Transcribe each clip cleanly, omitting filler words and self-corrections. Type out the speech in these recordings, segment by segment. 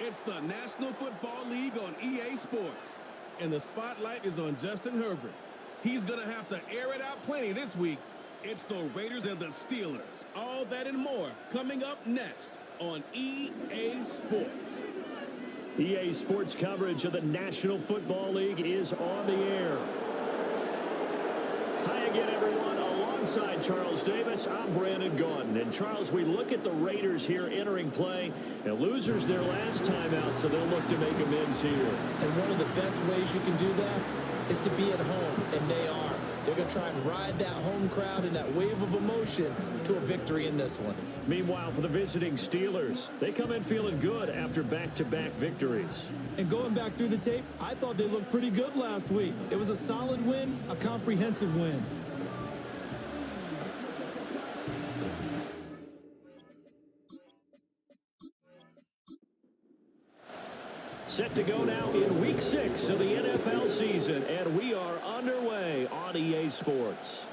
It's the National Football League on EA Sports. And the spotlight is on Justin Herbert. He's going to have to air it out plenty this week. It's the Raiders and the Steelers. All that and more coming up next on EA Sports. EA Sports coverage of the National Football League is on the air. Hi again, everyone. Alongside Charles Davis, I'm Brandon Gaudin. And Charles, we look at the Raiders here entering play. And losers their last time out, so they'll look to make amends here. And one of the best ways you can do that is to be at home, and they are. They're going to try and ride that home crowd and that wave of emotion to a victory in this one. Meanwhile, for the visiting Steelers, they come in feeling good after back-to-back victories. And going back through the tape, I thought they looked pretty good last week. It was a solid win, a comprehensive win. Set to go now in Week 6 of the NFL season, and we are underway on EA Sports.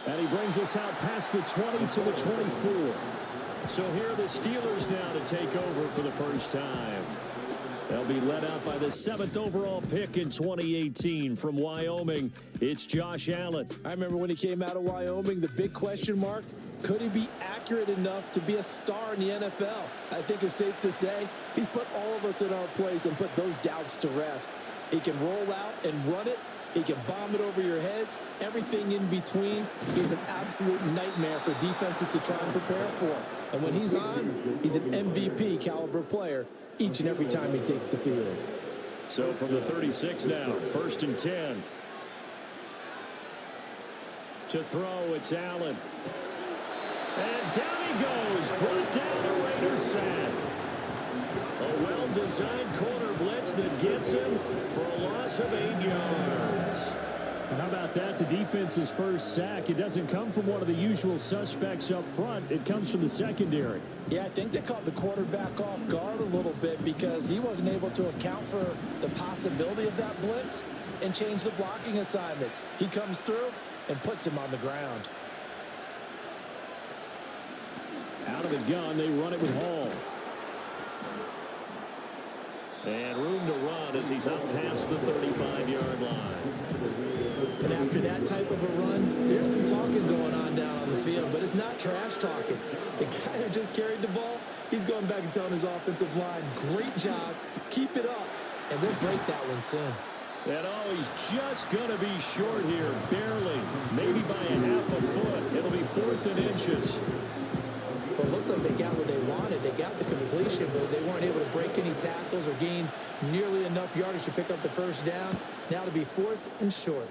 And he brings us out past the 20 to the 24. So here are the Steelers now to take over for the first time. They'll be led out by the 7th overall pick in 2018 from Wyoming. It's Josh Allen. I remember when he came out of Wyoming, the big question mark, could he be accurate enough to be a star in the NFL? I think it's safe to say he's put all of us in our place and put those doubts to rest. He can roll out and run it. He can bomb it over your heads. Everything in between. He's an absolute nightmare for defenses to try and prepare for. And when he's on, he's an MVP caliber player each and every time he takes the field. So from the 36 now, 1st and 10. To throw, it's Allen. And down he goes, brought down a Raiders sack. A well-designed corner blitz that gets him for a loss of 8 yards. And how about that? The defense's first sack. It doesn't come from one of the usual suspects up front. It comes from the secondary. Yeah, I think they caught the quarterback off guard a little bit because he wasn't able to account for the possibility of that blitz and change the blocking assignments. He comes through and puts him on the ground. Out of the gun, they run it with Hall. And room to run as he's out past the 35-yard line. And after that type of a run, there's some talking going on down on the field, but it's not trash talking. The guy who just carried the ball, he's going back and telling his offensive line, great job, keep it up, and we'll break that one soon. And he's just going to be short here, barely, maybe by a half a foot. It'll be 4th and inches. Well, it looks like they got what they wanted. They got the completion, but they weren't able to break any tackles or gain nearly enough yardage to pick up the first down. Now to be 4th and short.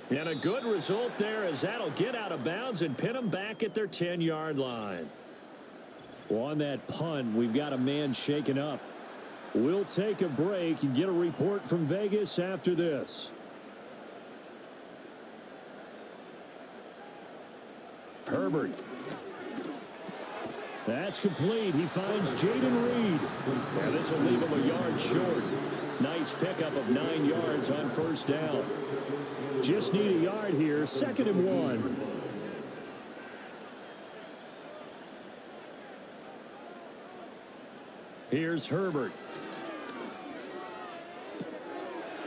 And a good result there as that'll get out of bounds and pin them back at their 10-yard line. Well, on that punt, we've got a man shaken up. We'll take a break and get a report from Vegas after this. Herbert. That's complete. He finds Jaden Reed. And this will leave him a yard short. Nice pickup of 9 yards on first down. Just need a yard here. 2nd and 1. Here's Herbert.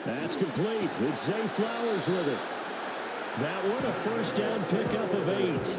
That's complete. It's Zay Flowers with it. That one a first down pickup of 8.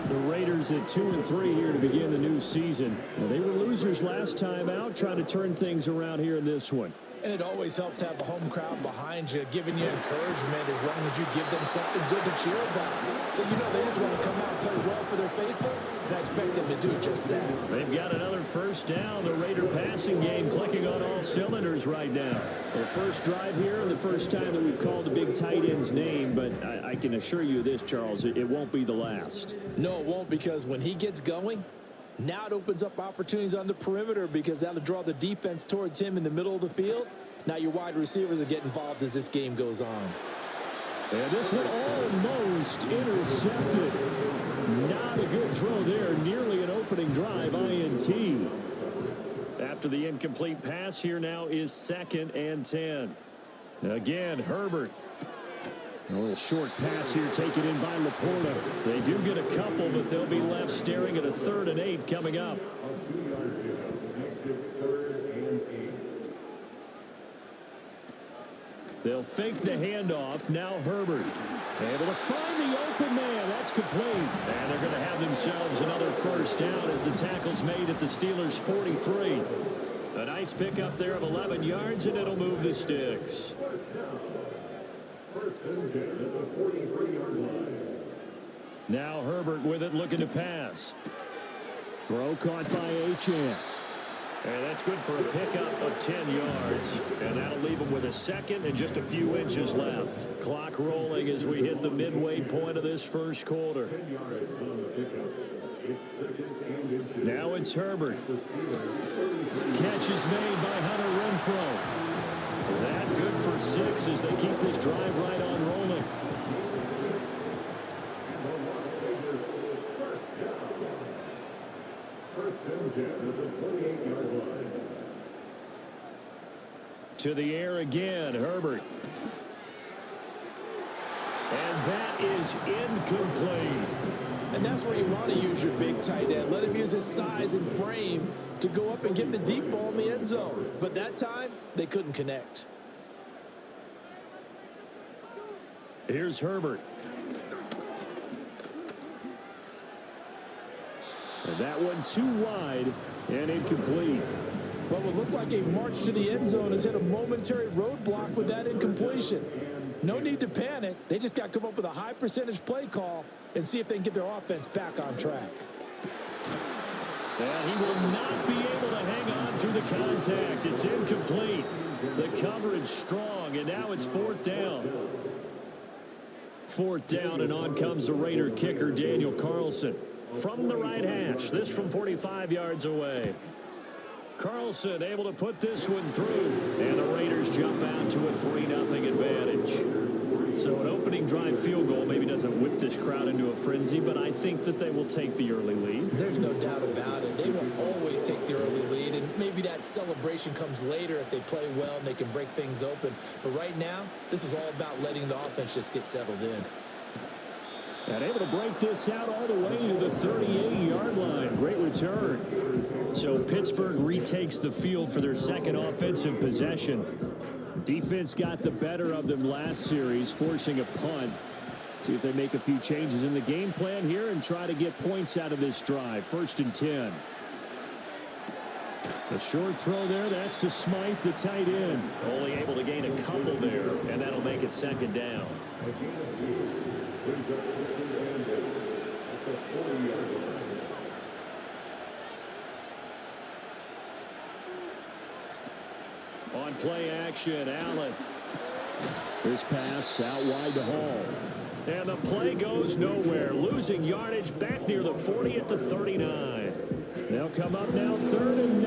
The Raiders at 2-3 here to begin the new season. Well, they were losers last time out, trying to turn things around here in this one. And it always helps to have the home crowd behind you, giving you encouragement as long as you give them something good to cheer about. So, they just want to come out and play well for their faithful, and I expect them to do just that. They've got another first down. The Raider passing game clicking on all cylinders right now. The first drive here and the first time that we've called the big tight end's name, but I can assure you this, Charles, it won't be the last. No, it won't, because when he gets going, now it opens up opportunities on the perimeter because that'll draw the defense towards him in the middle of the field. Now your wide receivers are getting involved as this game goes on. And this one almost intercepted. Not a good throw there. Nearly an opening drive, INT. After the incomplete pass, here now is 2nd and 10. Again, Herbert. A little short pass here taken in by Laporta. They do get a couple, but they'll be left staring at a 3rd and 8 coming up. They'll fake the handoff. Now Herbert. Able to find the open man. That's complete. And they're going to have themselves another first down as the tackle's made at the Steelers' 43. A nice pickup there of 11 yards, and it'll move the sticks. Now Herbert with it, looking to pass. Throw caught by Achane. And that's good for a pickup of 10 yards. And that'll leave him with a second and just a few inches left. Clock rolling as we hit the midway point of this first quarter. Now it's Herbert. Catch is made by Hunter Renfrow. That good for 6 as they keep this drive right on rolling. To the air again, Herbert. And that is incomplete. And that's where you want to use your big tight end. Let him use his size and frame to go up and get the deep ball in the end zone. But that time, they couldn't connect. Here's Herbert. And that one too wide and incomplete. What would look like a march to the end zone has hit a momentary roadblock with that incompletion. No need to panic. They just got to come up with a high percentage play call and see if they can get their offense back on track. And he will not be able to hang on through the contact. It's incomplete. The coverage strong, and now it's 4th down. 4th down, and on comes the Raider kicker, Daniel Carlson. From the right hash, this from 45 yards away. Carlson able to put this one through, and the Raiders jump out to a 3-0 advantage. So an opening drive field goal maybe doesn't whip this crowd into a frenzy, but I think that they will take the early lead. There's no doubt about it. They will always take the early lead, and maybe that celebration comes later if they play well and they can break things open. But right now, this is all about letting the offense just get settled in. And able to break this out all the way to the 38-yard line. Great return. So Pittsburgh retakes the field for their second offensive possession. Defense got the better of them last series, forcing a punt. See if they make a few changes in the game plan here and try to get points out of this drive. 1st and 10. A short throw there. That's to Smythe, the tight end. Only able to gain a couple there, and that'll make it 2nd down. On play action, Allen. This pass out wide to Hall. And the play goes nowhere. Losing yardage back near the 40 at the 39. They'll come up now 3rd and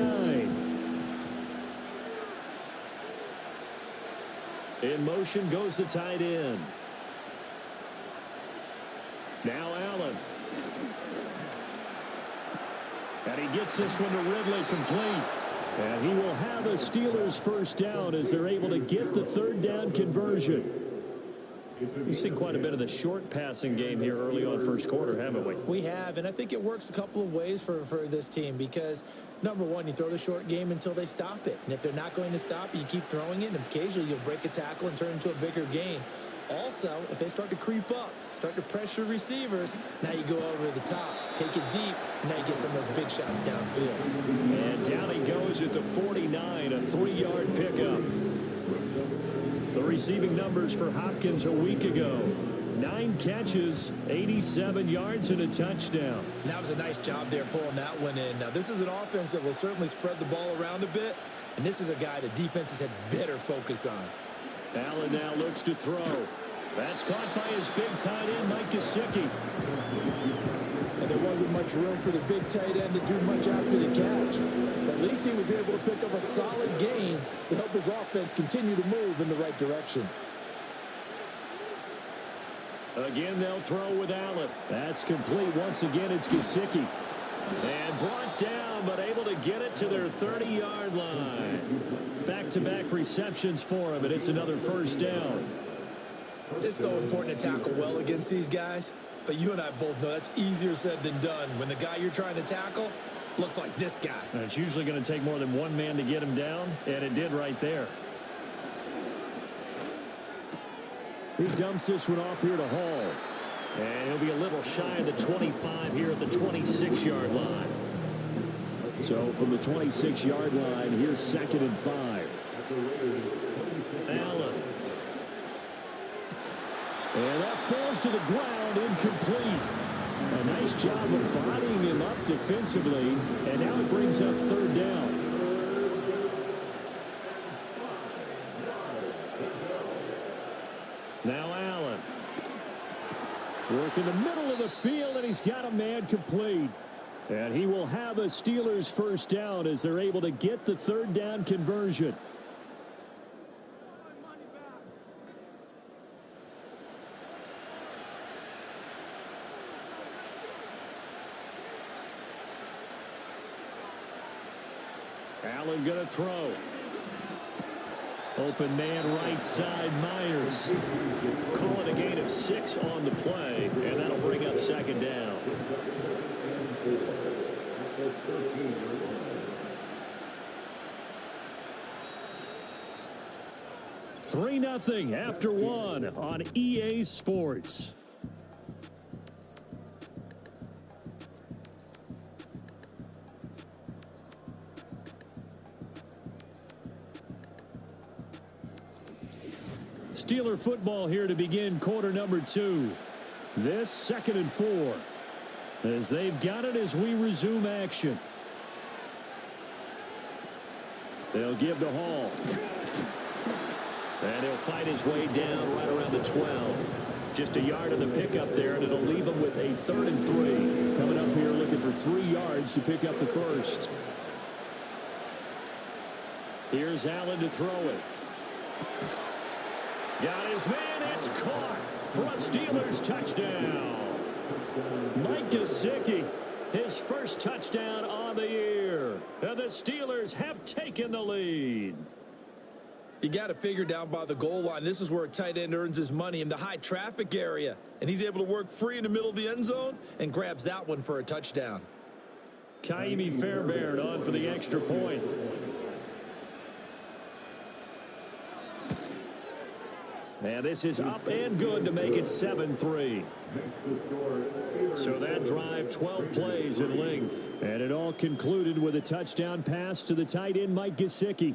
9. In motion goes the tight end. Now Allen. And he gets this one to Ridley complete. And he will have a Steelers first down as they're able to get the 3rd down conversion. We've seen quite a bit of the short passing game here early on first quarter, haven't we? We have, and I think it works a couple of ways for this team because, number one, you throw the short game until they stop it. And if they're not going to stop it, you keep throwing it, and occasionally you'll break a tackle and turn it into a bigger gain. Also, if they start to creep up, start to pressure receivers, now you go over the top, take it deep, and now you get some of those big shots downfield. And down he goes at the 49, a 3-yard pickup. The receiving numbers for Hopkins a week ago. 9 catches, 87 yards, and a touchdown. And that was a nice job there pulling that one in. Now, this is an offense that will certainly spread the ball around a bit, and this is a guy that defenses had better focus on. Allen now looks to throw. That's caught by his big tight end, Mike Gesicki. And there wasn't much room for the big tight end to do much after the catch. But at least he was able to pick up a solid gain to help his offense continue to move in the right direction. Again, they'll throw with Allen. That's complete. Once again, it's Gesicki. And brought down, but able to get it to their 30-yard line. Back-to-back receptions for him, and it's another first down. It's so important to tackle well against these guys, but you and I both know that's easier said than done when the guy you're trying to tackle looks like this guy. And it's usually going to take more than one man to get him down, and it did right there. He dumps this one off here to Hall. And he'll be a little shy of the 25 here at the 26-yard line. So from the 26-yard line, here's 2nd and 5. Allen. And that falls to the ground, incomplete. A nice job of bodying him up defensively, and now it brings up 3rd down. Now Allen. Work in the middle of the field, and he's got a man complete. And he will have a Steelers 1st down as they're able to get the 3rd down conversion. Allen going to throw. Open man right side, Myers. Call it a gain of 6 on the play, and that'll bring up 2nd down. Three 0 after 1 on EA Sports. Steeler football here to begin quarter number 2. This 2nd and 4. As they've got it as we resume action. They'll give to Hall. And he'll fight his way down right around the 12. Just a yard of the pickup there, and it'll leave him with a 3rd and 3. Coming up here looking for 3 yards to pick up the 1st. Here's Allen to throw it. Got his man. It's caught for a Steelers touchdown. Mike Gesicki, his first touchdown on the year. And the Steelers have taken the lead. You got to figure down by the goal line. This is where a tight end earns his money in the high traffic area. And he's able to work free in the middle of the end zone and grabs that one for a touchdown. Kaimi Fairbairn on for the extra point. And this is up and good to make it 7-3. So that drive, 12 plays in length. And it all concluded with a touchdown pass to the tight end, Mike Gesicki.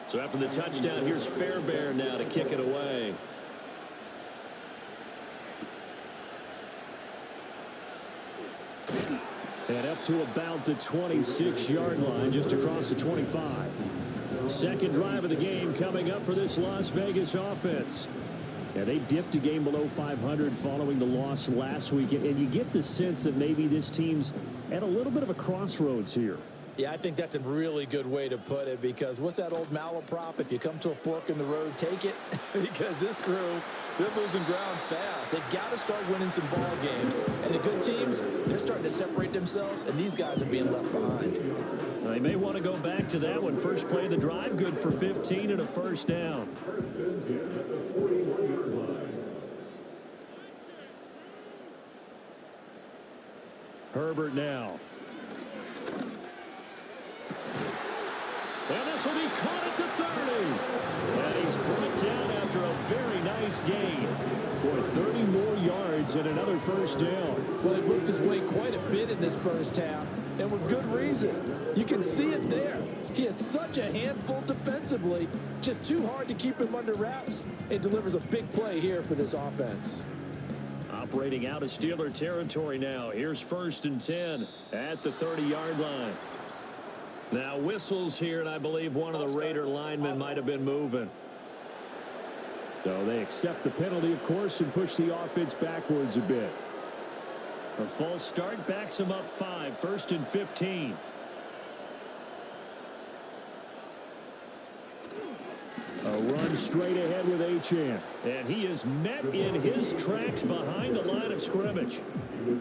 So after the touchdown, here's Fairbairn now to kick it away. And up to about the 26-yard line, just across the 25. Second drive of the game coming up for this Las Vegas offense. Yeah, they dipped a game below 500 following the loss last week. And you get the sense that maybe this team's at a little bit of a crossroads here. Yeah, I think that's a really good way to put it, because what's that old malaprop? If you come to a fork in the road, take it. Because this crew, they're losing ground fast. They've got to start winning some ball games. And the good teams, they're starting to separate themselves, and these guys are being left behind. They may want to go back to that one. First play of the drive, good for 15 and a 1st down. Herbert now. And this will be caught at the 30. And he's brought down after a very nice gain. Boy, 30 more yards and another 1st down. Well, he worked his way quite a bit in this first half, and with good reason. You can see it there. He is such a handful defensively. Just too hard to keep him under wraps. It delivers a big play here for this offense. Operating out of Steeler territory now. Here's 1st and 10 at the 30-yard line. Now whistles here, and I believe one of the Raider linemen might have been moving. So they accept the penalty, of course, and push the offense backwards a bit. A false start backs him up 5. 1st and 15. A run comes straight ahead with Achane. And he is met in his tracks behind the line of scrimmage.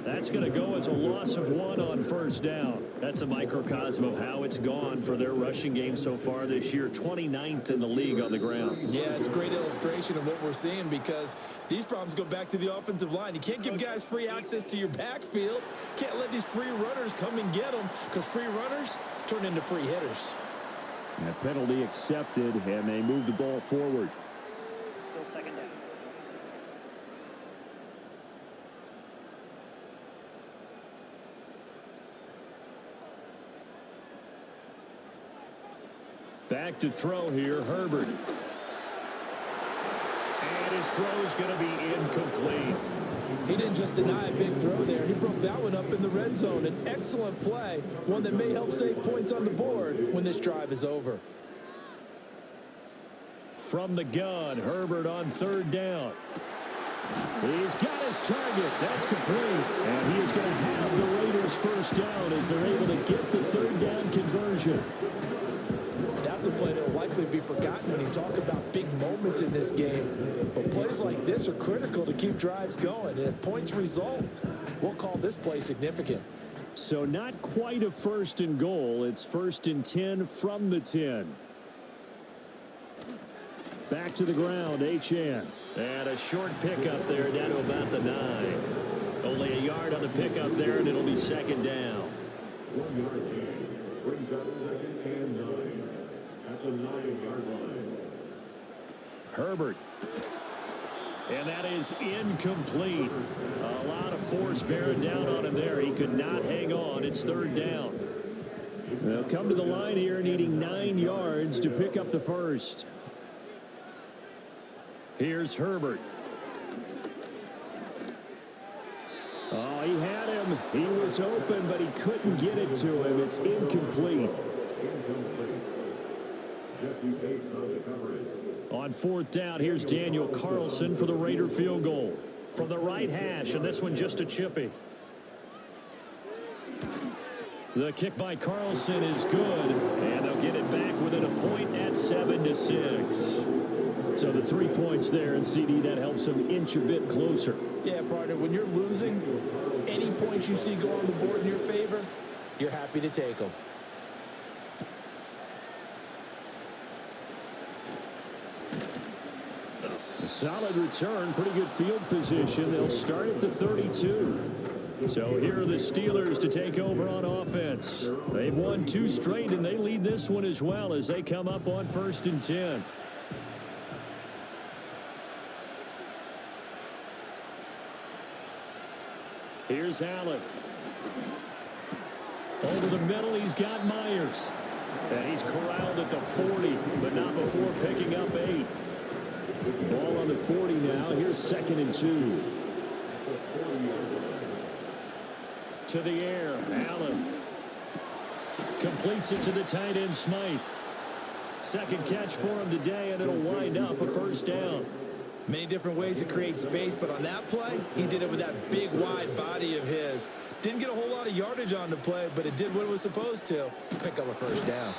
That's going to go as a loss of 1 on first down. That's a microcosm of how it's gone for their rushing game so far this year. 29th in the league on the ground. Yeah, it's a great illustration of what we're seeing because these problems go back to the offensive line. You can't give guys free access to your backfield. Can't let these free runners come and get them because free runners turn into free hitters. A penalty accepted, and they move the ball forward. Still second down. Back to throw here, Herbert. And his throw is going to be incomplete. He didn't just deny a big throw there. He broke that one up in the red zone. An excellent play, one that may help save points on the board when this drive is over. From the gun, Herbert on third down. He's got his target. That's complete. And he is going to have the Raiders first down as they're able to get the third down conversion. That's a play that will likely be forgotten when you talk about big moments in this game. But plays like this are critical to keep drives going. And if points result, we'll call this play significant. So not quite a first and goal. It's 1st and 10 from the 10. Back to the ground, Achane. And a short pickup there down to about the 9. Only a yard on the pickup there, and it'll be second down. 1 yard gain brings us 2nd and 9 at the 9-yard line. Herbert. And that is incomplete. A lot of force bearing down on him there. He could not hang on. It's third down. They'll come to the line here needing 9 yards to pick up the first. Here's Herbert. Oh, he had him. He was open, but he couldn't get it to him. It's incomplete. On 4th down, here's Daniel Carlson for the Raider field goal. From the right hash, and this one just a chippy. The kick by Carlson is good, and they'll get it back within a point at 7-6. So the 3 points there, and CD, that helps them inch a bit closer. Yeah, partner, when you're losing, any points you see go on the board in your favor, you're happy to take them. A solid return, pretty good field position. They'll start at the 32. So here are the Steelers to take over on offense. They've won 2 straight, and they lead this one as well as they come up on 1st and 10. Here's Allen. Over the middle, he's got Myers. And he's corralled at the 40, but not before picking up 8. Ball on the 40 now. Here's 2nd and 2. To the air, Allen. Completes it to the tight end, Smythe. Second catch for him today, and it'll wind up a first down. Many different ways to create space, but on that play, he did it with that big, wide body of his. Didn't get a whole lot of yardage on the play, but it did what it was supposed to. Pick up a first down.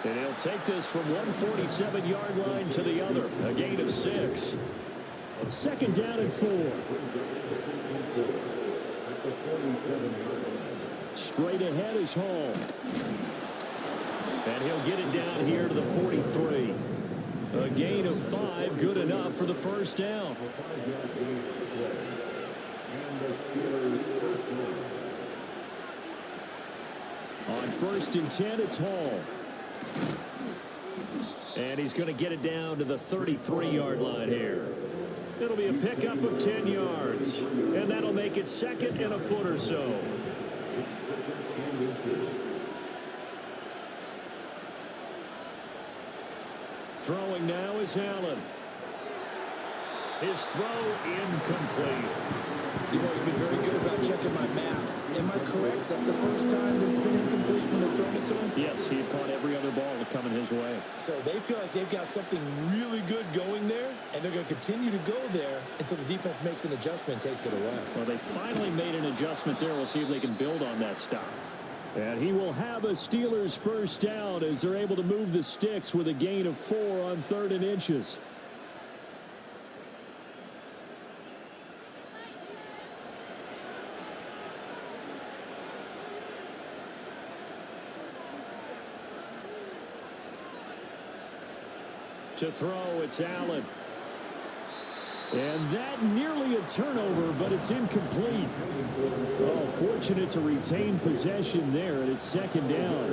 And he'll take this from 147-yard line to the other. A gain of 6. 2nd down and 4. Straight ahead is Hall. And he'll get it down here to the 43. A gain of 5, good enough for the first down. On 1st and 10, it's Hall. And he's going to get it down to the 33-yard line here. It'll be a pickup of 10 yards. And that'll make it 2nd and a foot or so. Throwing now is Allen. His throw incomplete. You've always been very good about checking my math. Am I correct? That's the first time that it's been incomplete when they're throwing it to him? Yes, he had caught every other ball coming his way. So they feel like they've got something really good going there, and they're going to continue to go there until the defense makes an adjustment and takes it away. Well, they finally made an adjustment there. We'll see if they can build on that stop. And he will have a Steelers first down as they're able to move the sticks with a gain of 4 on 3rd and inches. To throw, it's Allen. And that nearly a turnover, but it's incomplete. Oh, fortunate to retain possession there, and it's second down.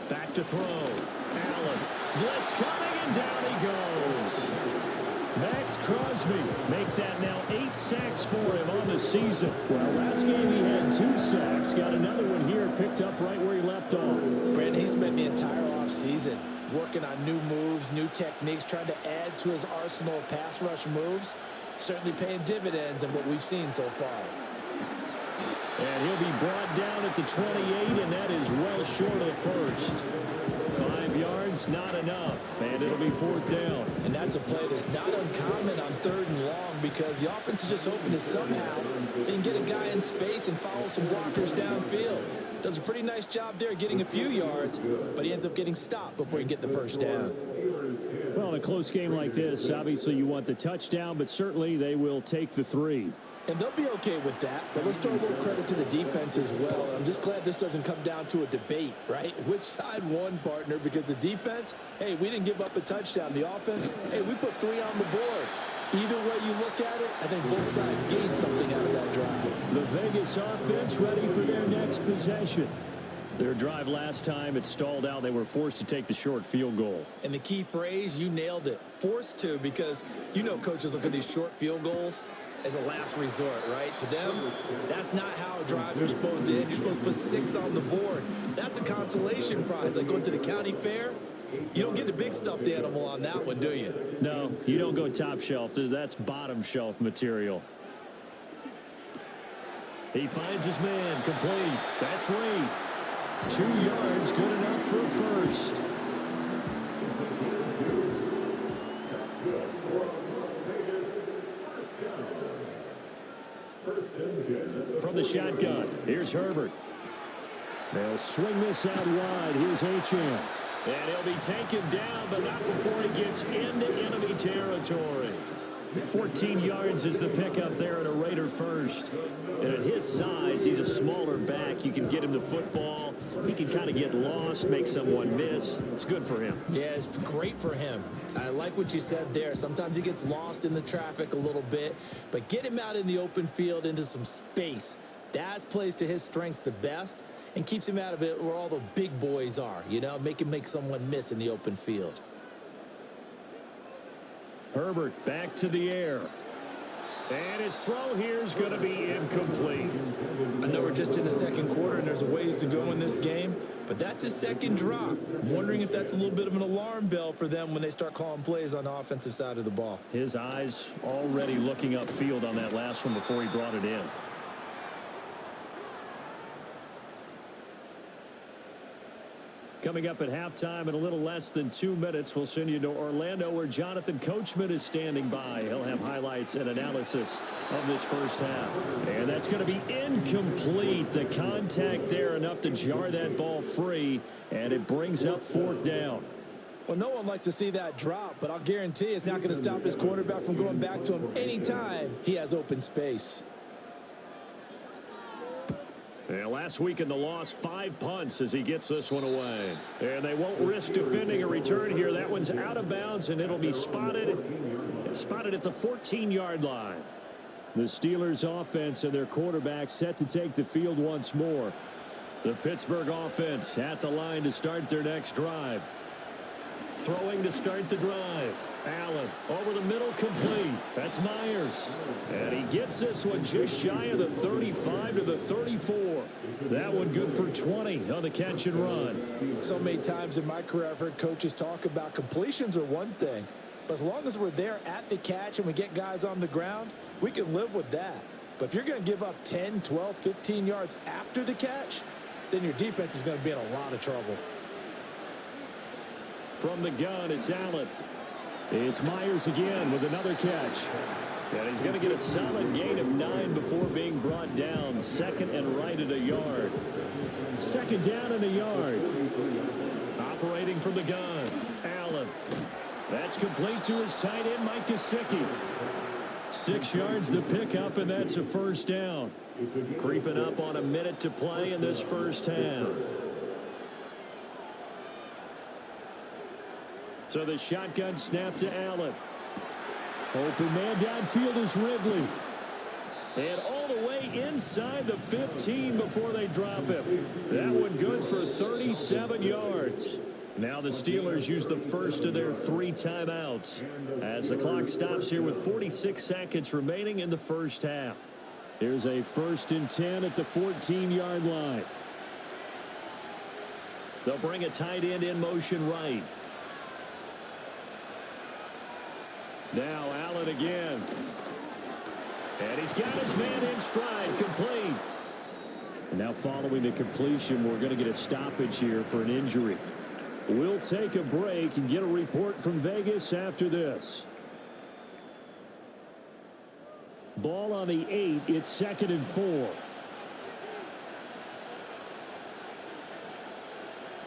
Back to throw. Allen. Blitz coming, and down he goes. Max Crosby make that now 8 sacks for him on the season. Well, last game he had 2 sacks. Got another one here, picked up right where he left off. Brandon, he spent the entire offseason working on new moves, new techniques, trying to add to his arsenal of pass rush moves. Certainly paying dividends in what we've seen so far. And he'll be brought down at the 28, and that is well short of the first. 5 yards, not enough, and it'll be 4th down. And that's a play that's not uncommon on 3rd and long because the offense is just hoping that somehow they can get a guy in space and follow some blockers downfield. Does a pretty nice job there getting a few yards, but he ends up getting stopped before he can get the first down. Well, in a close game like this, obviously you want the touchdown, but certainly they will take the 3. And they'll be okay with that, but let's throw a little credit to the defense as well. I'm just glad this doesn't come down to a debate, right? Which side won, partner? Because the defense, hey, we didn't give up a touchdown. The offense, hey, we put 3 on the board. Either way you look at it, I think both sides gained something out of that drive. The Vegas offense ready for their next possession. Their drive last time, it stalled out. They were forced to take the short field goal. And the key phrase, you nailed it, forced to, because you know coaches look at these short field goals as a last resort, right? To them, that's not how drives are supposed to end. You're supposed to put 6 on the board. That's a consolation prize. Like going to the county fair, you don't get the big stuffed animal on that one, do you? No, you don't go top shelf. That's bottom shelf material. He finds his man, complete. That's Reed. 2 yards, good enough for a first. From the shotgun, here's Herbert. They'll swing this out wide. Here's H.M. And he'll be taken down, but not before he gets into enemy territory. 14 yards is the pickup there at a Raider first. And at his size, he's a smaller back. You can get him the football. He can kind of get lost, make someone miss. It's good for him. Yeah, it's great for him. I like what you said there. Sometimes he gets lost in the traffic a little bit, but get him out in the open field into some space. That plays to his strengths the best and keeps him out of it where all the big boys are, you know, make someone miss in the open field. Herbert back to the air. And his throw here is going to be incomplete. I know we're just in the second quarter and there's a ways to go in this game, but that's his second drop. I'm wondering if that's a little bit of an alarm bell for them when they start calling plays on the offensive side of the ball. His eyes already looking upfield on that last one before he brought it in. Coming up at halftime in a little less than 2 minutes, we'll send you to Orlando where Jonathan Coachman is standing by. He'll have highlights and analysis of this first half. And that's going to be incomplete. The contact there enough to jar that ball free, and it brings up 4th down. Well, no one likes to see that drop, but I'll guarantee it's not going to stop his quarterback from going back to him anytime he has open space. And last week in the loss, 5 punts as he gets this one away. And they won't risk defending a return here. That one's out of bounds, and it'll be spotted at the 14-yard line. The Steelers' offense and their quarterback set to take the field once more. The Pittsburgh offense at the line to start their next drive. Throwing to start the drive. Allen over the middle, complete. That's Myers. And he gets this one just shy of the 35 to the 34. That one good for 20 on the catch and run. So many times in my career I've heard coaches talk about completions are one thing, but as long as we're there at the catch and we get guys on the ground, we can live with that. But if you're going to give up 10, 12, 15 yards after the catch, then your defense is going to be in a lot of trouble. From the gun, it's Allen. It's Myers again with another catch. And he's going to get a solid gain of 9 before being brought down. 2nd and right at a yard. 2nd down and a yard. Operating from the gun, Allen. That's complete to his tight end, Mike Gesicki. 6 yards the pickup, and that's a first down. Creeping up on a minute to play in this first half. So the shotgun snap to Allen. Open man downfield is Ridley. And all the way inside the 15 before they drop him. That one good for 37 yards. Now the Steelers use the first of their 3 timeouts as the clock stops here with 46 seconds remaining in the first half. Here's a 1st and 10 at the 14-yard line. They'll bring a tight end in motion right. Now Allen again. And he's got his man in stride, complete. And now following the completion, we're going to get a stoppage here for an injury. We'll take a break and get a report from Vegas after this. Ball on the 8. It's 2nd and 4.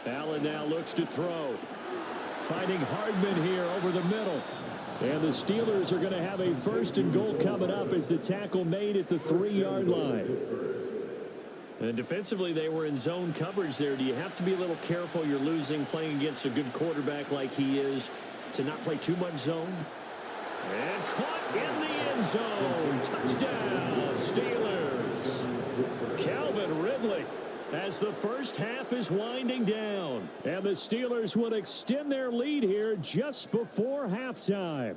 Allen now looks to throw. Finding Hardman here over the middle. And the Steelers are going to have a 1st and goal coming up as the tackle made at the 3-yard line. And defensively, they were in zone coverage there. Do you have to be a little careful? You're losing playing against a good quarterback like he is to not play too much zone. And caught in the end zone. Touchdown, Steelers. Calvin Ridley. As the first half is winding down. And the Steelers would extend their lead here just before halftime.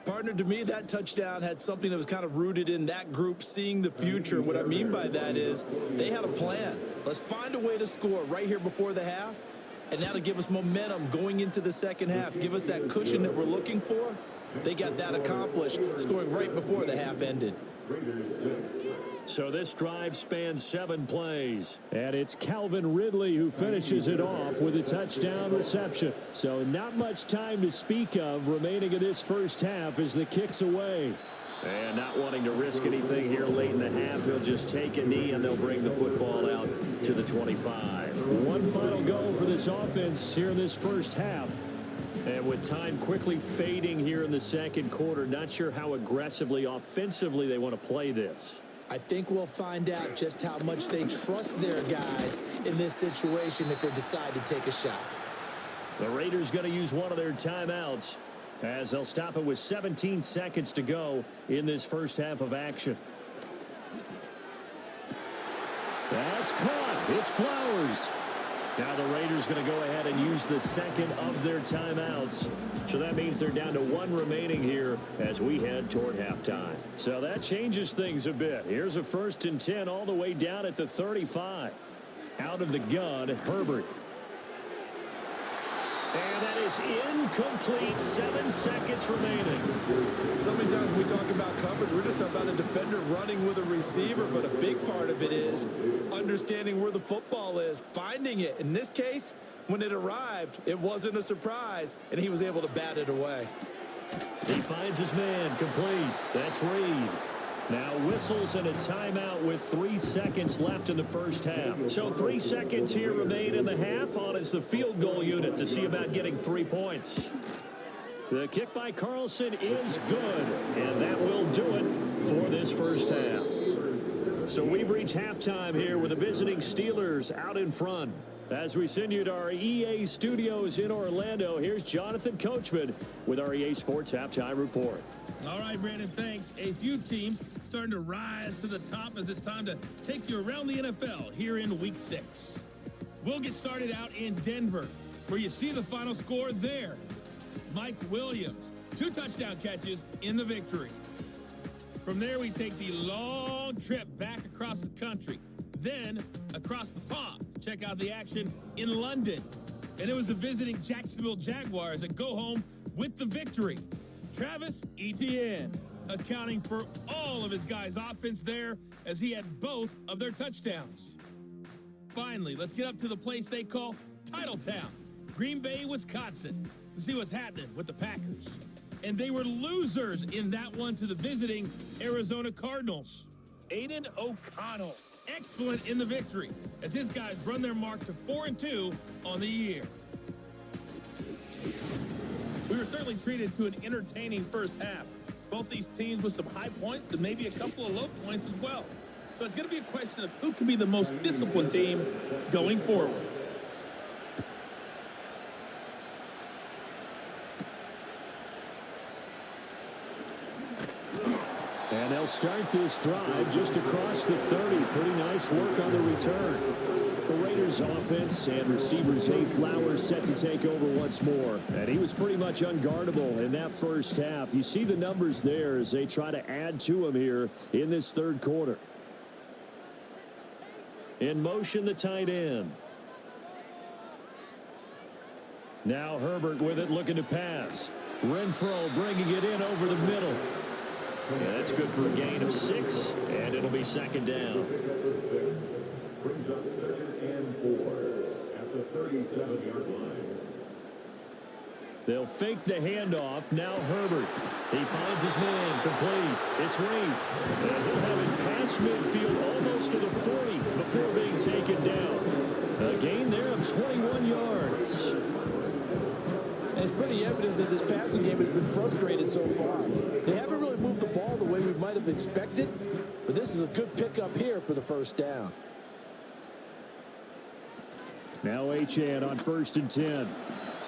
Partner, to me, that touchdown had something that was kind of rooted in that group seeing the future. What I mean by that is they had a plan. Let's find a way to score right here before the half, and that'll give us momentum going into the second half. Give us that cushion that we're looking for. They got that accomplished, scoring right before the half ended. So this drive spans 7 plays. And it's Calvin Ridley who finishes it off with a touchdown reception. So not much time to speak of remaining in this first half as the kick's away. And not wanting to risk anything here late in the half, he'll just take a knee and they'll bring the football out to the 25. One final goal for this offense here in this first half. And with time quickly fading here in the second quarter, not sure how aggressively, offensively they want to play this. I think we'll find out just how much they trust their guys in this situation if they decide to take a shot. The Raiders going to use one of their timeouts as they'll stop it with 17 seconds to go in this first half of action. That's caught. It's Flowers. Now the Raiders going to go ahead and use the second of their timeouts. So that means they're down to 1 remaining here as we head toward halftime. So that changes things a bit. Here's a 1st and 10 all the way down at the 35. Out of the gun, Herbert. And that is incomplete. 7 seconds remaining. So many times when we talk about coverage, we're just about a defender running with a receiver, but a big part of it is understanding where the football is, finding it. In this case, when it arrived, it wasn't a surprise, and he was able to bat it away. He finds his man, complete. That's Reed. Now whistles and a timeout with 3 seconds left in the first half. So 3 seconds here remain in the half on as the field goal unit to see about getting 3 points. The kick by Carlson is good, and that will do it for this first half. So we've reached halftime here with the visiting Steelers out in front. As we send you to our EA studios in Orlando, here's Jonathan Coachman with our EA Sports Halftime Report. All right, Brandon, thanks. A few teams starting to rise to the top as it's time to take you around the NFL here in Week 6. We'll get started out in Denver, where you see the final score there. Mike Williams, 2 touchdown catches in the victory. From there, we take the long trip back across the country, then across the pond. Check out the action in London. And it was the visiting Jacksonville Jaguars that go home with the victory. Travis Etienne accounting for all of his guys' offense there as he had both of their touchdowns. Finally, let's get up to the place they call Titletown, Green Bay, Wisconsin, to see what's happening with the Packers. And they were losers in that one to the visiting Arizona Cardinals. Aiden O'Connell, excellent in the victory as his guys run their mark to 4-2 on the year. We were certainly treated to an entertaining first half. Both these teams with some high points and maybe a couple of low points as well. So it's going to be a question of who can be the most disciplined team going forward. they'll start this drive just across the 30. Pretty nice work on the return. The Raiders offense and receiver Zay Flowers set to take over once more. And he was pretty much unguardable in that first half. You see the numbers there as they try to add to him here in this third quarter. In motion, the tight end. Now Herbert with it, looking to pass. Renfro bringing it in over the middle. Yeah, that's good for a gain of 6, and it'll be second down. Brings up 2nd and 4 at the 37-yard line. They'll fake the handoff. Now Herbert. He finds his man. Complete. It's Reed. And he'll have it past midfield almost to the 40 before being taken down. A gain there of 21 yards. And it's pretty evident that this passing game has been frustrated so far. They haven't really moved the ball the way we might have expected, but this is a good pickup here for the first down. Now Achane on 1st and 10.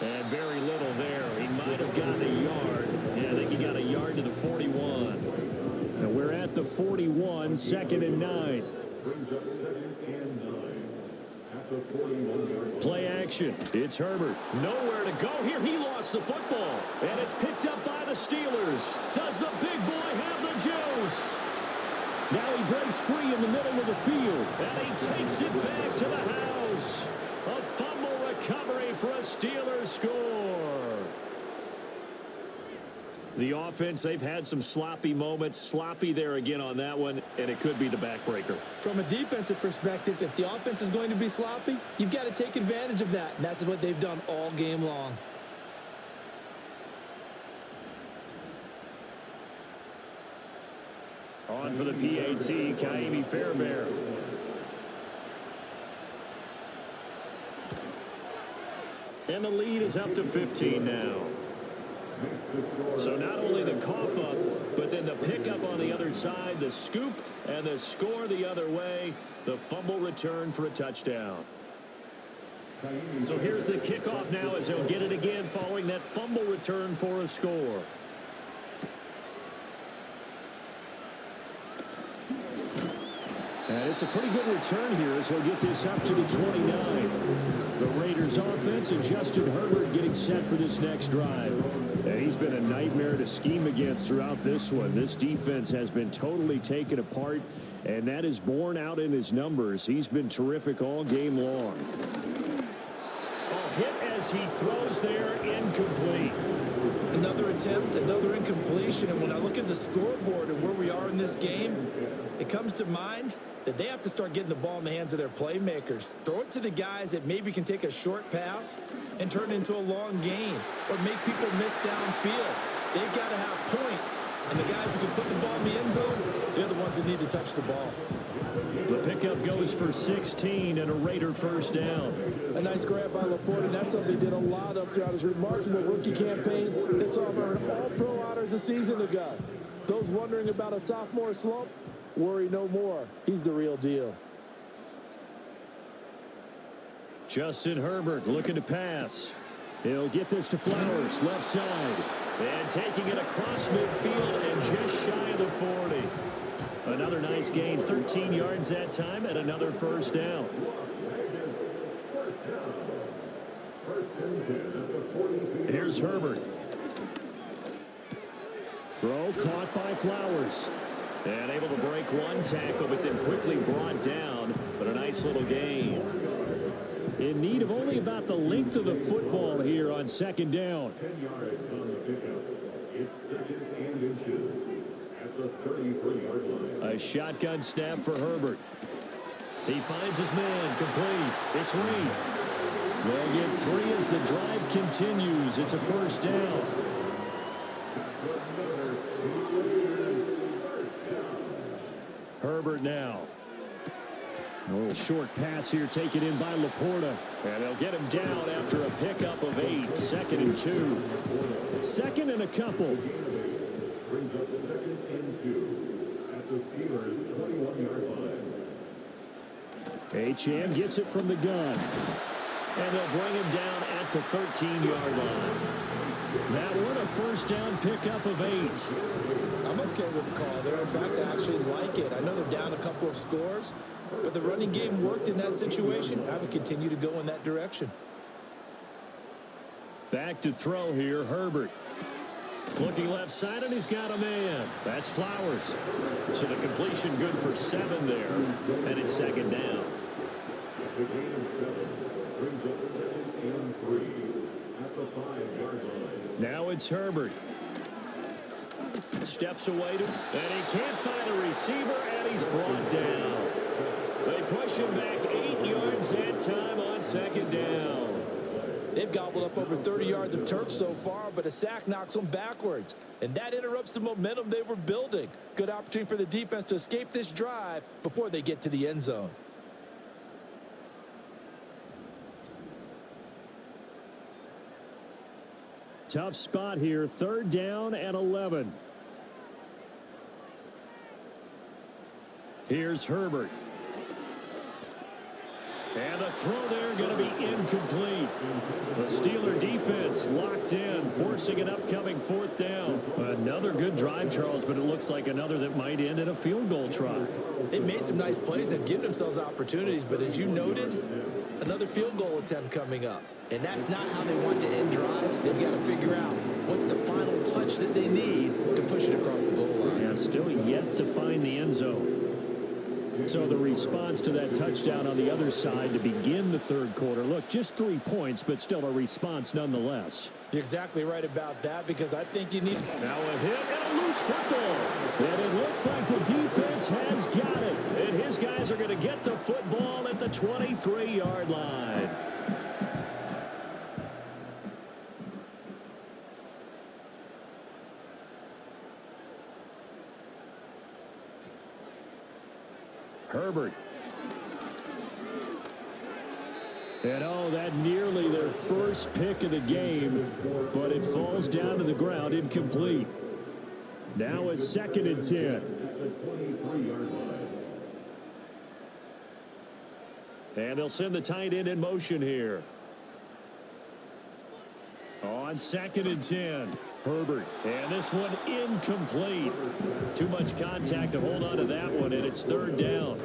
And very little there. He might have gotten a yard. Yeah, I think he got a yard to the 41. And we're at the 41, 2nd and 9. Brings up 2nd and 9 at the 41-yard line. Play action. It's Herbert. Nowhere to go here. He lost the football. And it's picked up by the Steelers. Does the big boy have the juice? Now he breaks free in the middle of the field. And he takes it back to the house. A fumble recovery for a Steelers score. The offense, they've had some sloppy moments. Sloppy there again on that one, and it could be the backbreaker. From a defensive perspective, if the offense is going to be sloppy, you've got to take advantage of that. And that's what they've done all game long. On for the PAT, Kaimi Fairbairn. And the lead is up to 15 now. So not only the cough up, but then the pickup on the other side, the scoop, and the score the other way. The fumble return for a touchdown. So here's the kickoff now as he'll get it again following that fumble return for a score. And it's a pretty good return here as he'll get this up to the 29. The Raiders offense and Justin Herbert getting set for this next drive. And he's been a nightmare to scheme against throughout this one. This defense has been totally taken apart, and that is borne out in his numbers. He's been terrific all game long. Hit as he throws there, incomplete. Another attempt, another incompletion, and when I look at the scoreboard and where we are in this game, it comes to mind that they have to start getting the ball in the hands of their playmakers. Throw it to the guys that maybe can take a short pass and turn it into a long gain or make people miss downfield. They've got to have points, and the guys who can put the ball in the end zone, they're the ones that need to touch the ball. The pickup goes for 16 and a Raider first down. A nice grab by Laporte, and that's something he did a lot of throughout his remarkable rookie campaign. They saw him earn all-pro honors a season ago. Those wondering about a sophomore slump, worry no more. He's the real deal. Justin Herbert looking to pass. He'll get this to Flowers, left side. And taking it across midfield and just shy of the 40. Another nice gain, 13 yards that time, and another first down. Here's Herbert. Throw caught by Flowers. And able to break one tackle, but then quickly brought down. But a nice little gain. In need of only about the length of the football here on second down. 10 yards on the pickup. It's 2nd and inches at the 33-yard line. A shotgun snap for Herbert. He finds his man, complete. It's Reed. They'll get 3 as the drive continues. It's a first down. Herbert now. A little short pass here taken in by Laporta. And they'll get him down after a pickup of 8. 2nd and 2. 2nd and a couple. Brings up 2nd and 2 at the Steelers' 21-yard line. Achane gets it from the gun. And they'll bring him down at at the 13-yard line. That one a first down pickup of 8. I'm okay with the call there. In fact, I actually like it. I know they're down a couple of scores, but the running game worked in that situation. I would continue to go in that direction. Back to throw here, Herbert. Looking left side, and he's got a man. That's Flowers. So the completion good for 7 there, and it's second down. The gain of 7 brings up 2nd and 3 at the 5-yard line. Now it's Herbert. Steps away to, and he can't find a receiver, and he's brought down. They push him back 8 yards that time on second down. They've gobbled up over 30 yards of turf so far, but a sack knocks them backwards. And that interrupts the momentum they were building. Good opportunity for the defense to escape this drive before they get to the end zone. Tough spot here, 3rd down and 11. Here's Herbert. And the throw there going to be incomplete. The Steeler defense locked in, forcing an upcoming 4th down. Another good drive, Charles, but it looks like another that might end in a field goal try. They've made some nice plays. They've given themselves opportunities, but as you noted, another field goal attempt coming up. And that's not how they want to end drives. They've got to figure out what's the final touch that they need to push it across the goal line. Yeah, still yet to find the end zone. So the response to that touchdown on the other side to begin the 3rd quarter. Look, just 3 points, but still a response nonetheless. You're exactly right about that, because I think you need... Now a hit and a loose football. And it looks like the defense has got it. And his guys are going to get the football at the 23-yard line. Herbert. And oh, that nearly their first pick of the game, but it falls down to the ground incomplete. Now it's 2nd and 10. And they'll send the tight end in motion here. On 2nd and 10. Herbert, and this one incomplete. Too much contact to hold on to that one, and it's 3rd down.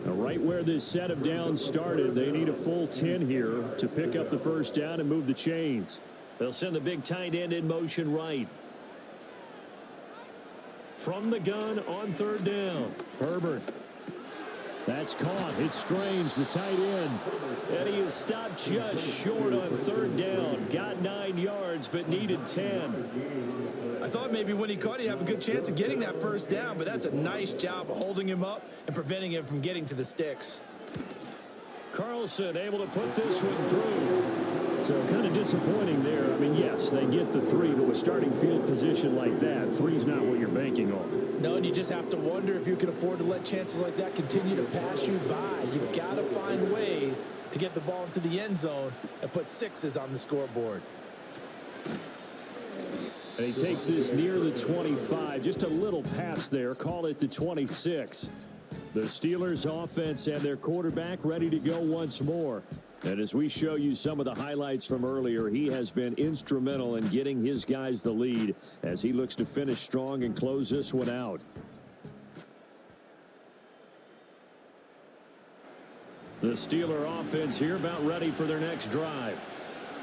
Now, right where this set of downs started, they need a full 10 here to pick up the first down and move the chains. They'll send the big tight end in motion right. From the gun on 3rd down, Herbert. That's caught. It's Strange, the tight end. And he is stopped just short on 3rd down. Got 9 yards, but needed 10. I thought maybe when he caught, he'd have a good chance of getting that first down, but that's a nice job of holding him up and preventing him from getting to the sticks. Carlson able to put this one through. So kind of disappointing there. I mean, yes, they get the 3, but with starting field position like that, 3's not what you're banking on. No, and you just have to wonder if you can afford to let chances like that continue to pass you by. You've got to find ways to get the ball into the end zone and put 6s on the scoreboard. And he takes this near the 25. Just a little pass there. Call it the 26. The Steelers offense and their quarterback ready to go once more. And as we show you some of the highlights from earlier, he has been instrumental in getting his guys the lead as he looks to finish strong and close this one out. The Steeler offense here about ready for their next drive.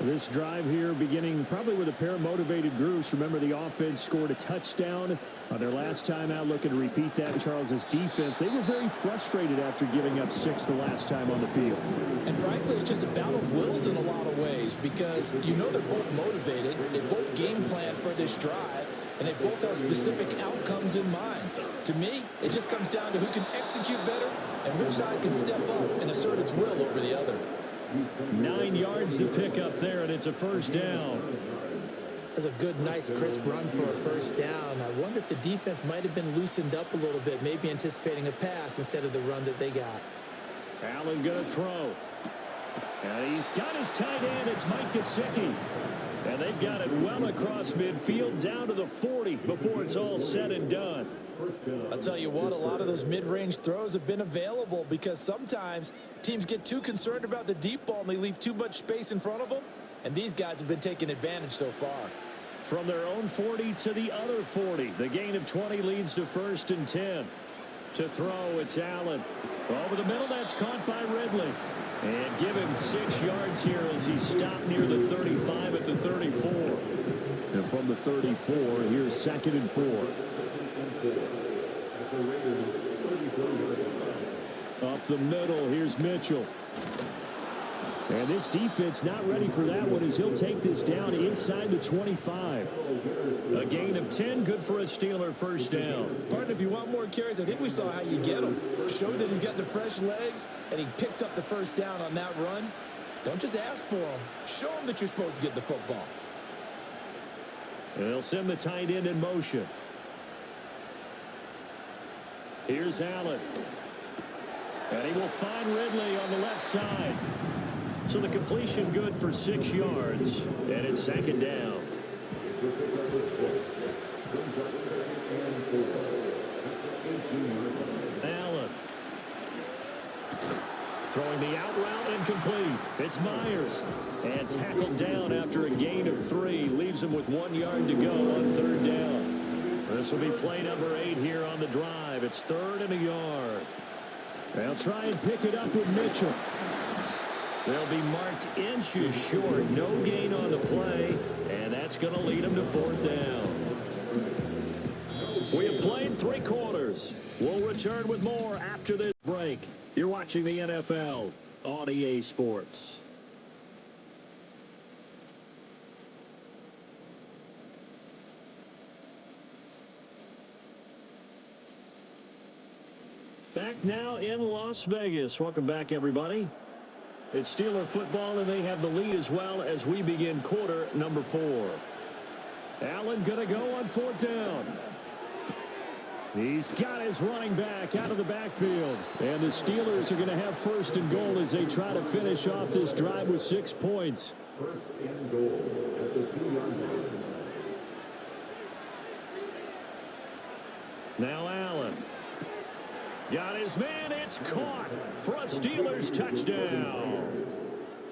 This drive here beginning probably with a pair of motivated groups. Remember, the offense scored a touchdown on their last time out. Looking to repeat that. Charles's defense, they were very frustrated after giving up 6 the last time on the field. And frankly, it's just a battle of wills in a lot of ways, because you know they're both motivated. They both game plan for this drive, and they both have specific outcomes in mind. To me, it just comes down to who can execute better and which side can step up and assert its will over the other. 9 yards to pick up there, and it's a first down. That's a good, nice, crisp run for a first down. I wonder if the defense might have been loosened up a little bit, maybe anticipating a pass instead of the run that they got. Allen going to throw. And he's got his tight end. It's Mike Gesicki. And they've got it well across midfield down to the 40 before it's all said and done. I'll tell you what, a lot of those mid-range throws have been available because sometimes teams get too concerned about the deep ball and they leave too much space in front of them. And these guys have been taking advantage so far. From their own 40 to the other 40. The gain of 20 leads to 1st and 10. To throw, it's Allen. Over the middle, that's caught by Ridley. And give him 6 yards here as he stopped near the 35 at the 34. And from the 34, here's 2nd and 4. Up the middle, here's Mitchell. And this defense not ready for that one as he'll take this down inside the 25. A gain of 10, good for a Steeler 1st down. Partner, if you want more carries, I think we saw how you get him. Showed that he's got the fresh legs, and he picked up the 1st down on that run. Don't just ask for him. Show him that you're supposed to get the football. And they'll send the tight end in motion. Here's Allen. And he will find Ridley on the left side. So the completion good for 6 yards. And it's 2nd down. Allen. Throwing the out route incomplete. It's Myers. And tackled down after a gain of 3. Leaves him with 1 yard to go on 3rd down. This will be play number 8 here on the drive. It's 3rd and a yard. They'll try and pick it up with Mitchell. They'll be marked inches short. No gain on the play. And that's going to lead them to 4th down. We have played 3 quarters. We'll return with more after this break. You're watching the NFL on EA Sports. Back now in Las Vegas. Welcome back, everybody. It's Steeler football, and they have the lead as well as we begin quarter number 4. Allen going to go on 4th down. He's got his running back out of the backfield. And the Steelers are going to have 1st and goal as they try to finish off this drive with 6 points. 1st and goal at the 2-yard line. Now Allen. Got his man. It's caught for a Steelers touchdown.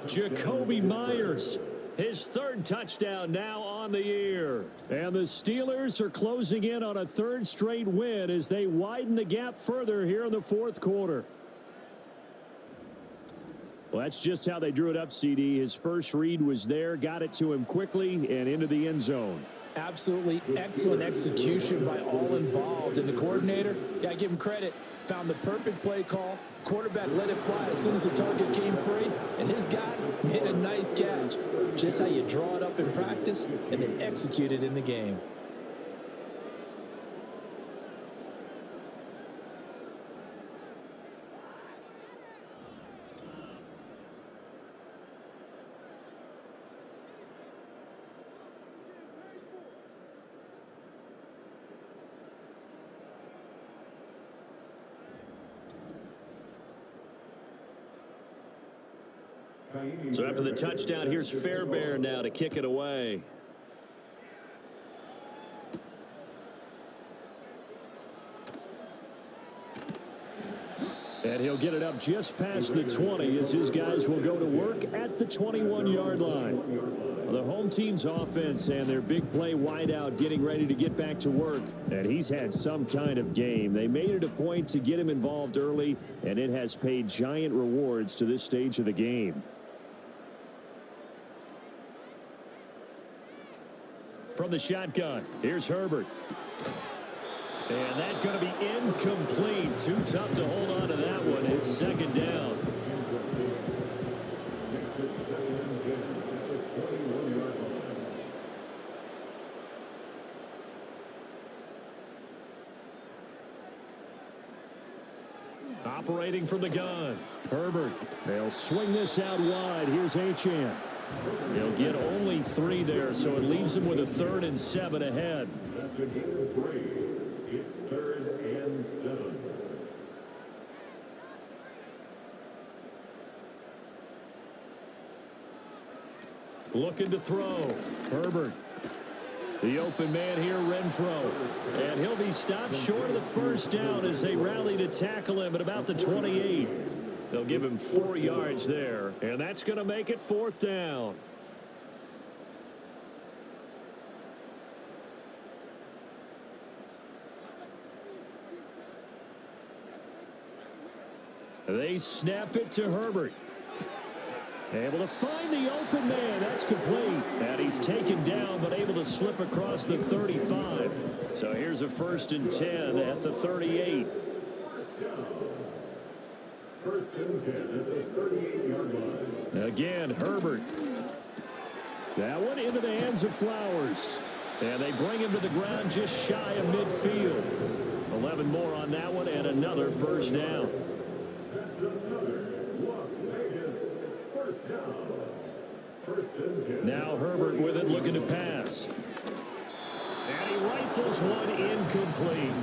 Jacoby Myers. His 3rd touchdown now on the year. And the Steelers are closing in on a 3rd straight win as they widen the gap further here in the 4th quarter. Well, that's just how they drew it up, CD. His first read was there, got it to him quickly and into the end zone. Absolutely excellent execution by all involved. And the coordinator, got to give him credit, found the perfect play call. Quarterback let it fly as soon as the target came free, and his guy made a nice catch. Just how you draw it up in practice and then execute it in the game. So after the touchdown, here's Fairbairn now to kick it away. And he'll get it up just past the 20 as his guys will go to work at the 21-yard line. The home team's offense and their big play wideout getting ready to get back to work. And he's had some kind of game. They made it a point to get him involved early, and it has paid giant rewards to this stage of the game. From the shotgun, here's Herbert. And that's going to be incomplete. Too tough to hold on to that one. It's 2nd down. Operating from the gun, Herbert. They'll swing this out wide. Here's Achane. He'll get only 3 there, so it leaves him with a 3rd and 7 ahead. That's the game of 3. It's 3rd and 7. Looking to throw. Herbert. The open man here, Renfro. And he'll be stopped short of the first down as they rally to tackle him at about the 28. They'll give him 4 yards there, and that's going to make it 4th down. They snap it to Herbert. Able to find the open man. That's complete. And he's taken down, but able to slip across the 35. So here's a 1st and 10 at the 38. First and 10 at the 38-yard line. Again, Herbert. That one into the hands of Flowers. And they bring him to the ground just shy of midfield. 11 more on that one and another 1st down. That's another Las Vegas first down. First and 10. Now Herbert with it, looking to pass. And he rifles one incomplete.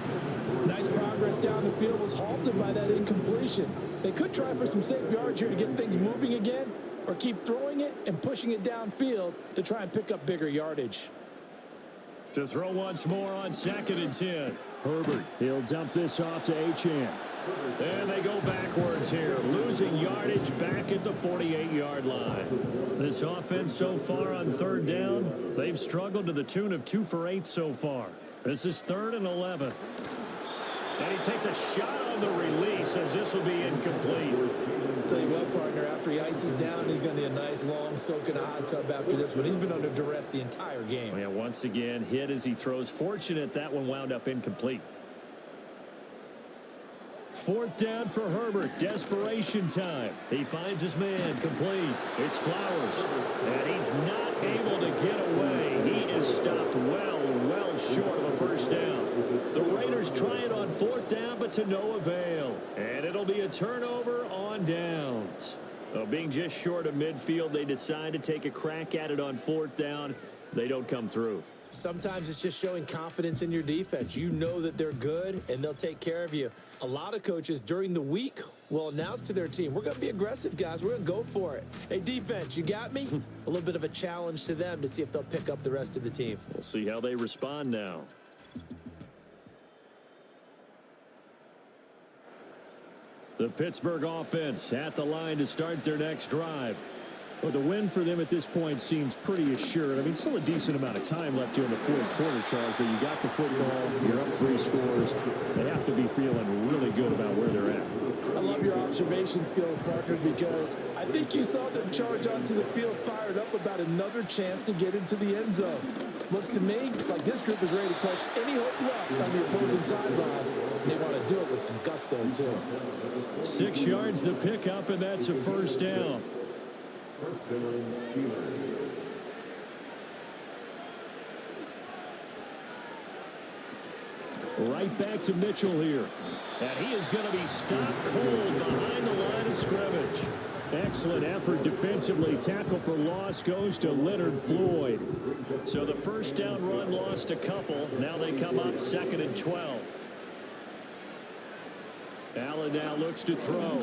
Nice progress down the field, was halted by that incompletion. They could try for some safe yards here to get things moving again, or keep throwing it and pushing it downfield to try and pick up bigger yardage. To throw once more on 2nd and 10. Herbert, he'll dump this off to Achane. And they go backwards here, losing yardage back at the 48-yard line. This offense so far on 3rd down, they've struggled to the tune of 2 for 8 so far. This is 3rd and 11. And he takes a shot on the release as this will be incomplete. Tell you what, partner, after he ices down, he's going to need a nice long soak in a hot tub after this one. He's been under duress the entire game. Yeah, once again, hit as he throws. Fortunate that one wound up incomplete. 4th down for Herbert. Desperation time. He finds his man. Complete. It's Flowers. And he's not able to get away. He is stopped well short of a 1st down. The Raiders try it on 4th down, but to no avail. And it'll be a turnover on downs. Being just short of midfield, they decide to take a crack at it on 4th down. They don't come through. Sometimes it's just showing confidence in your defense. You know that they're good, and they'll take care of you. A lot of coaches during the week will announce to their team, we're going to be aggressive, guys. We're going to go for it. Hey, defense, you got me? A little bit of a challenge to them to see if they'll pick up the rest of the team. We'll see how they respond now. The Pittsburgh offense at the line to start their next drive. Well, the win for them at this point seems pretty assured. I mean, still a decent amount of time left here in the 4th quarter, Charles, but you got the football, you're up 3 scores. They have to be feeling really good about where they're at. I love your observation skills, partner, because I think you saw them charge onto the field fired up about another chance to get into the end zone. Looks to me like this group is ready to crush any hope left on the opposing sideline, and they want to do it with some gusto, too. 6 yards to pick up, and that's a 1st down. First down, Steelers. Right back to Mitchell here. And he is going to be stopped cold behind the line of scrimmage. Excellent effort defensively. Tackle for loss goes to Leonard Floyd. So the 1st down run lost a couple. Now they come up 2nd and 12. Allen now looks to throw.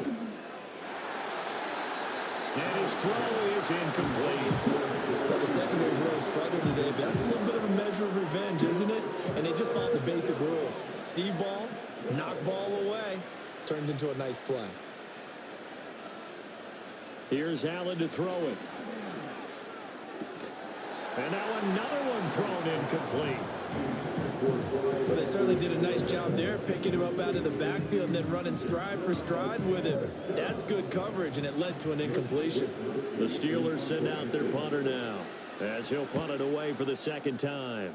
And his throw is incomplete. Well, the secondary's really struggled today, but that's a little bit of a measure of revenge, isn't it? And they just followed the basic rules. See ball, knock ball away. Turns into a nice play. Here's Allen to throw it. And now another one thrown incomplete. Well, they certainly did a nice job there, picking him up out of the backfield and then running stride for stride with him. That's good coverage, and it led to an incompletion. The Steelers send out their punter now, as he'll punt it away for the 2nd time.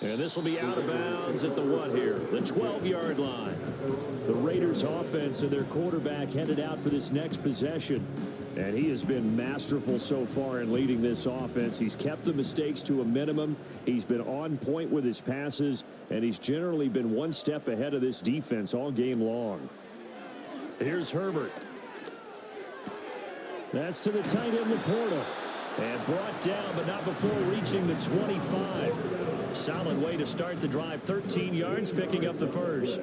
And this will be out of bounds at the what here? The 12-yard line. The Raiders offense and their quarterback headed out for this next possession. And he has been masterful so far in leading this offense. He's kept the mistakes to a minimum. He's been on point with his passes. And he's generally been one step ahead of this defense all game long. Here's Herbert. That's to the tight end, Laporta. And brought down, but not before reaching the 25. Solid way to start the drive. 13 yards, picking up the 1st.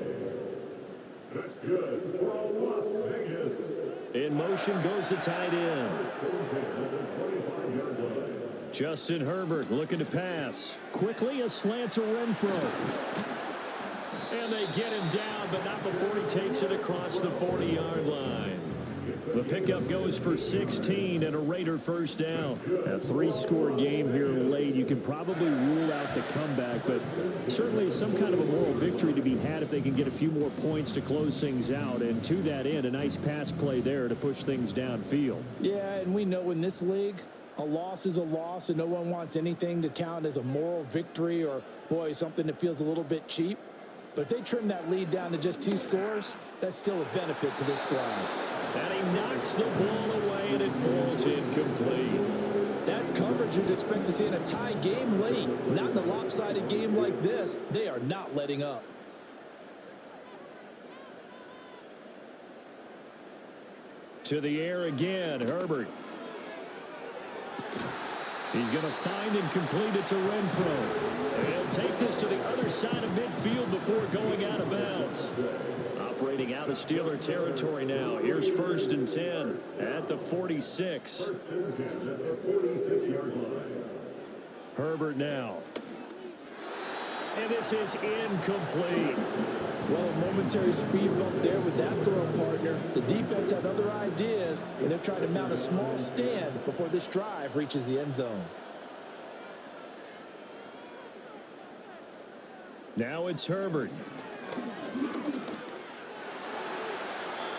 That's good for Las Vegas. In motion goes the tight end. Justin Herbert looking to pass. Quickly a slant to Renfro. And they get him down, but not before he takes it across the 40-yard line. The pickup goes for 16 and a Raider first down. A 3-score game here late. You can probably rule out the comeback, but certainly some kind of a moral victory to be had if they can get a few more points to close things out. And to that end, a nice pass play there to push things downfield. Yeah, and we know in this league, a loss is a loss, and no one wants anything to count as a moral victory or, boy, something that feels a little bit cheap. But if they trim that lead down to just 2 scores, that's still a benefit to this squad. And he knocks the ball away, and it falls incomplete. That's coverage you'd expect to see in a tie game late. Not in a lopsided game like this. They are not letting up. To the air again, Herbert. He's going to find and complete it to Renfro. And he'll take this to the other side of midfield before going out of bounds. Operating out of Steeler territory now. Here's 1st and 10 at the 46. Herbert now. And this is incomplete. Well, a momentary speed bump there with that throw, partner. The defense had other ideas, and they're trying to mount a small stand before this drive reaches the end zone. Now it's Herbert.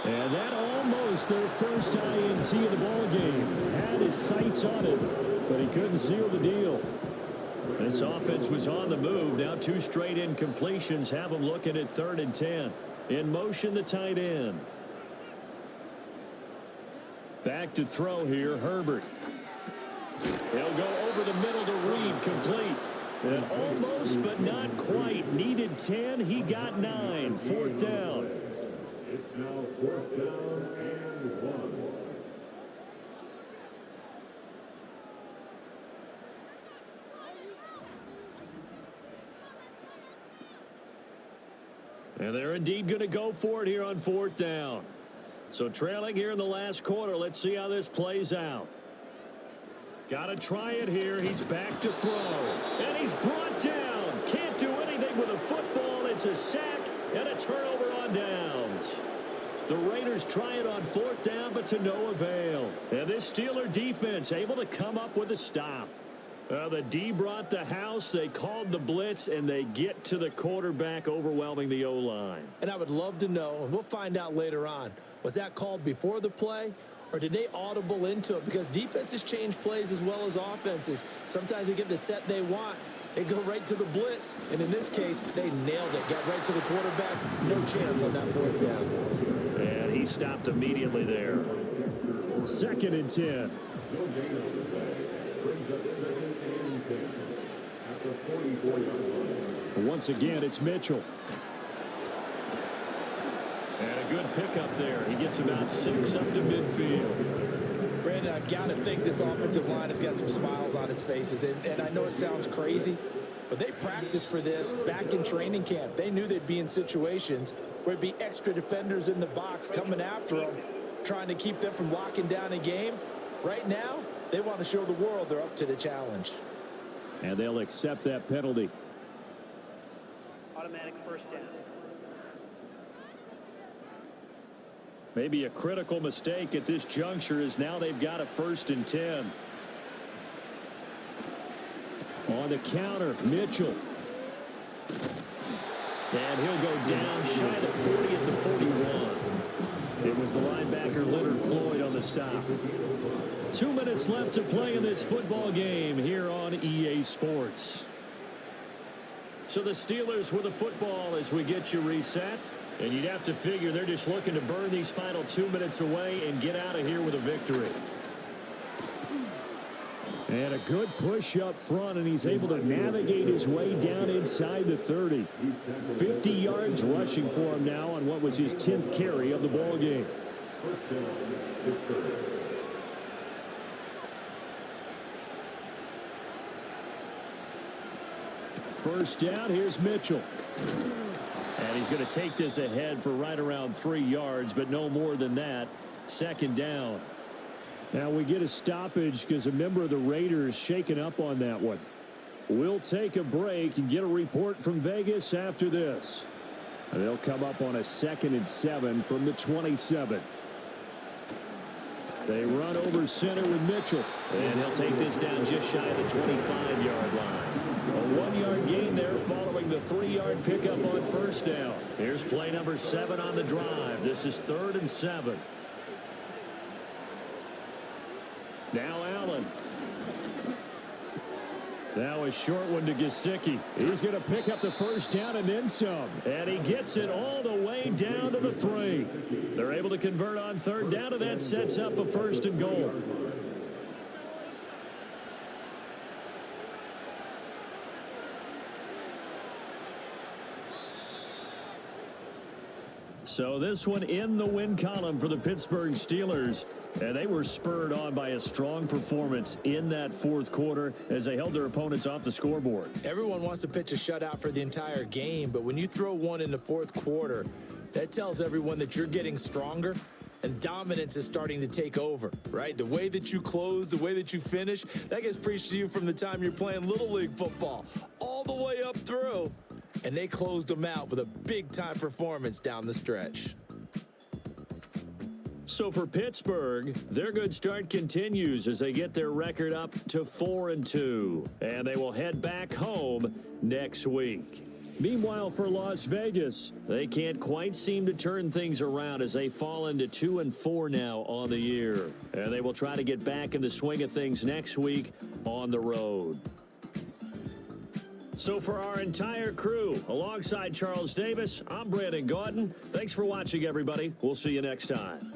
And that almost their first INT of the ball game. Had his sights on it, but he couldn't seal the deal. This offense was on the move. Now 2 straight incompletions have them looking at 3rd and 10. In motion, the tight end. Back to throw here, Herbert. He'll go over the middle to Reed, complete. And almost, but not quite. Needed 10, he got 9. 4th down. It's now 4th down and 1. And they're indeed going to go for it here on 4th down. So trailing here in the last quarter. Let's see how this plays out. Got to try it here. He's back to throw. And he's brought down. Can't do anything with a football. It's a sack and a turnover on downs. The Raiders try it on 4th down, but to no avail. And this Steeler defense able to come up with a stop. The D brought the house. They called the blitz, and they get to the quarterback, overwhelming the O-line. And I would love to know, and we'll find out later on, was that called before the play, or did they audible into it? Because defenses change plays as well as offenses. Sometimes they get the set they want. They go right to the blitz, and in this case, they nailed it. Got right to the quarterback. No chance on that 4th down. And he stopped immediately there. 2nd and 10. Once again, it's Mitchell. And a good pickup there. He gets about 6 up to midfield. Brandon, I've got to think this offensive line has got some smiles on its faces. And I know it sounds crazy, but they practiced for this back in training camp. They knew they'd be in situations where it'd be extra defenders in the box coming after them, trying to keep them from locking down a game. Right now, they want to show the world they're up to the challenge. And they'll accept that penalty. Automatic 1st down. Maybe a critical mistake at this juncture is now they've got a 1st and 10. On the counter, Mitchell. And he'll go down shy of the 40 at the 41. It was the linebacker Leonard Floyd on the stop. 2 minutes left to play in this football game here on EA Sports. So the Steelers with the football as we get you reset. And you'd have to figure they're just looking to burn these final 2 minutes away and get out of here with a victory. And a good push up front, and he's able to navigate his way down inside the 30. 50 yards rushing for him now on what was his 10th carry of the ball game. First down, here's Mitchell. And he's going to take this ahead for right around 3 yards, but no more than that. 2nd down. Now we get a stoppage because a member of the Raiders shaken up on that one. We'll take a break and get a report from Vegas after this. And they'll come up on a 2nd and 7 from the 27. They run over center with Mitchell. And he'll take this down just shy of the 25-yard line. A 1-yard gain there following the 3-yard pickup on first down. Here's play number 7 on the drive. This is 3rd and 7. Now Allen. Now a short one to Gesicki. He's going to pick up the first down and then some. And he gets it all the way down to the 3. They're able to convert on 3rd down, and that sets up a 1st and goal. So this one in the win column for the Pittsburgh Steelers. And they were spurred on by a strong performance in that 4th quarter as they held their opponents off the scoreboard. Everyone wants to pitch a shutout for the entire game, but when you throw one in the 4th quarter, that tells everyone that you're getting stronger and dominance is starting to take over, right? The way that you close, the way that you finish, that gets preached to you from the time you're playing Little League football all the way up through. And they closed them out with a big-time performance down the stretch. So for Pittsburgh, their good start continues as they get their record up to 4-2. And they will head back home next week. Meanwhile, for Las Vegas, they can't quite seem to turn things around as they fall into 2-4 now on the year. And they will try to get back in the swing of things next week on the road. So for our entire crew, alongside Charles Davis, I'm Brandon Gautin. Thanks for watching, everybody. We'll see you next time.